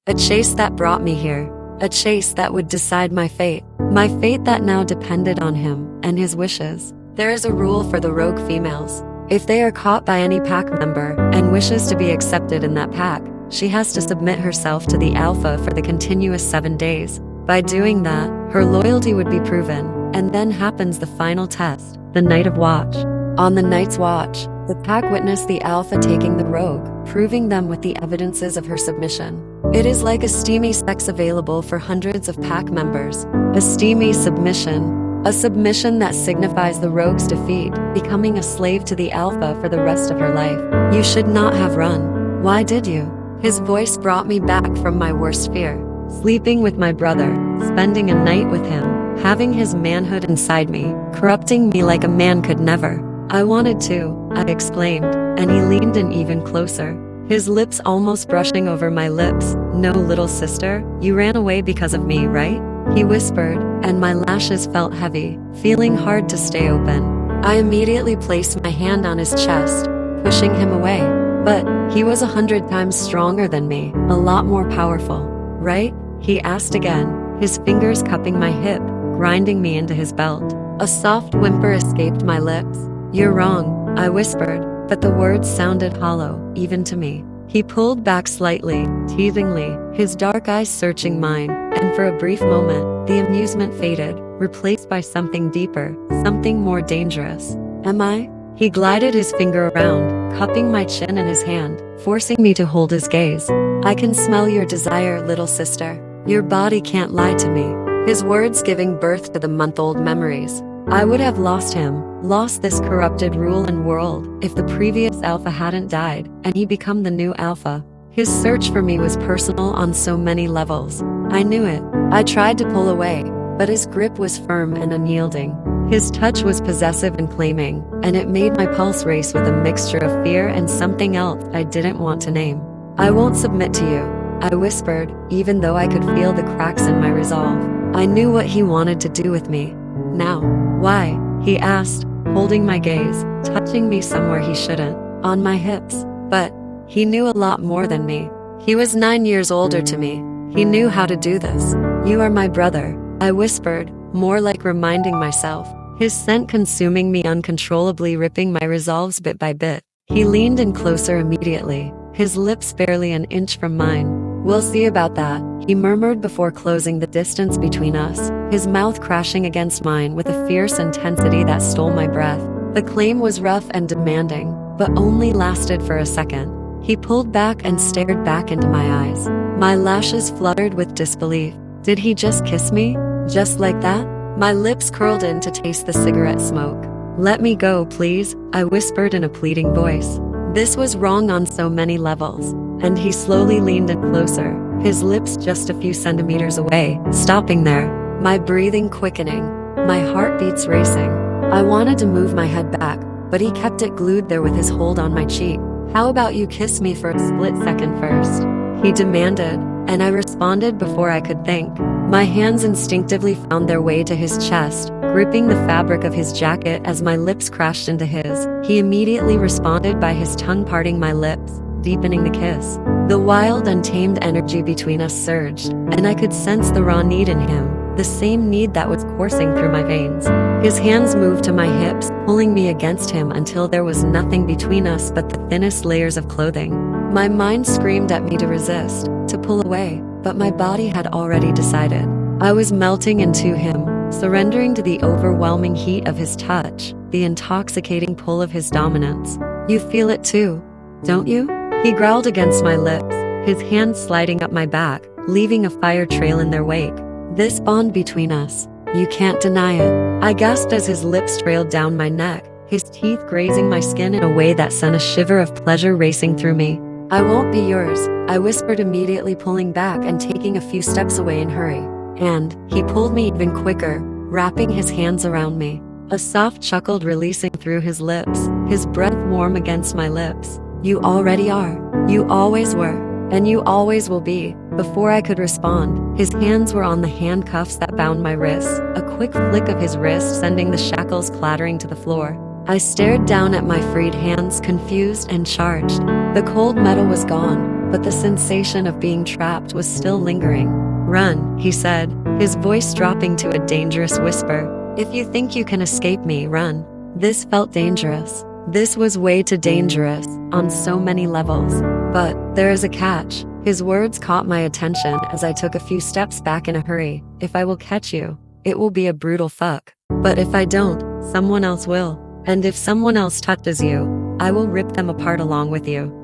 A chase that brought me here. A chase that would decide my fate. My fate that now depended on him and his wishes. There is a rule for the rogue females. If they are caught by any pack member and wishes to be accepted in that pack, she has to submit herself to the Alpha for the continuous 7 days. By doing that, her loyalty would be proven, and then happens the final test, the night of watch. On the night's watch, the pack witnessed the Alpha taking the rogue, proving them with the evidences of her submission. It is like a steamy sex available for hundreds of pack members. A steamy submission. A submission that signifies the rogue's defeat, becoming a slave to the Alpha for the rest of her life. You should not have run. Why did you? His voice brought me back from my worst fear. Sleeping with my brother, spending a night with him, having his manhood inside me, corrupting me like a man could never. I wanted to, I exclaimed, and he leaned in even closer. His lips almost brushing over my lips. No, little sister, you ran away because of me, right? He whispered, and my lashes felt heavy, feeling hard to stay open. I immediately placed my hand on his chest, pushing him away. But he was 100 times stronger than me, a lot more powerful, right? He asked again, his fingers cupping my hip, grinding me into his belt. A soft whimper escaped my lips. You're wrong, I whispered, but the words sounded hollow, even to me. He pulled back slightly, teasingly, his dark eyes searching mine, and for a brief moment, the amusement faded, replaced by something deeper, something more dangerous. Am I? He glided his finger around, cupping my chin in his hand, forcing me to hold his gaze. I can smell your desire, little sister. Your body can't lie to me. His words giving birth to the month-old memories. I would have lost him, lost this corrupted rule and world, if the previous Alpha hadn't died, and he become the new Alpha. His search for me was personal on so many levels. I knew it. I tried to pull away, but his grip was firm and unyielding. His touch was possessive and claiming, and it made my pulse race with a mixture of fear and something else I didn't want to name. I won't submit to you, I whispered, even though I could feel the cracks in my resolve. I knew what he wanted to do with me. Now, why? He asked, holding my gaze, touching me somewhere he shouldn't, on my hips. But he knew a lot more than me. He was 9 years older to me. He knew how to do this. You are my brother, I whispered, more like reminding myself. His scent consuming me uncontrollably, ripping my resolves bit by bit. He leaned in closer immediately, his lips barely an inch from mine. We'll see about that, he murmured before closing the distance between us, his mouth crashing against mine with a fierce intensity that stole my breath. The claim was rough and demanding, but only lasted for a second. He pulled back and stared back into my eyes. My lashes fluttered with disbelief. Did he just kiss me? Just like that? My lips curled in to taste the cigarette smoke. Let me go, please, I whispered in a pleading voice. This was wrong on so many levels, and he slowly leaned in closer, his lips just a few centimeters away, stopping there, my breathing quickening, my heartbeats racing. I wanted to move my head back, but he kept it glued there with his hold on my cheek. How about you kiss me for a split second first? He demanded, and I responded before I could think. My hands instinctively found their way to his chest, gripping the fabric of his jacket as my lips crashed into his. He immediately responded by his tongue parting my lips, deepening the kiss. The wild, untamed energy between us surged, and I could sense the raw need in him, the same need that was coursing through my veins. His hands moved to my hips, pulling me against him until there was nothing between us but the thinnest layers of clothing. My mind screamed at me to resist, to pull away, but my body had already decided. I was melting into him, surrendering to the overwhelming heat of his touch, the intoxicating pull of his dominance. You feel it too, don't you? He growled against my lips, his hands sliding up my back, leaving a fire trail in their wake. This bond between us, you can't deny it. I gasped as his lips trailed down my neck, his teeth grazing my skin in a way that sent a shiver of pleasure racing through me. I won't be yours, I whispered, immediately pulling back and taking a few steps away in hurry. And he pulled me even quicker, wrapping his hands around me. A soft chuckle releasing through his lips, his breath warm against my lips. You already are. You always were. And you always will be. Before I could respond, his hands were on the handcuffs that bound my wrists, a quick flick of his wrist sending the shackles clattering to the floor. I stared down at my freed hands, confused and charged. The cold metal was gone, but the sensation of being trapped was still lingering. "Run," he said, his voice dropping to a dangerous whisper. "If you think you can escape me, run." This felt dangerous. This was way too dangerous, on so many levels. "But there is a catch." His words caught my attention as I took a few steps back in a hurry. "If I will catch you, it will be a brutal fuck. But if I don't, someone else will. And if someone else touches you, I will rip them apart along with you."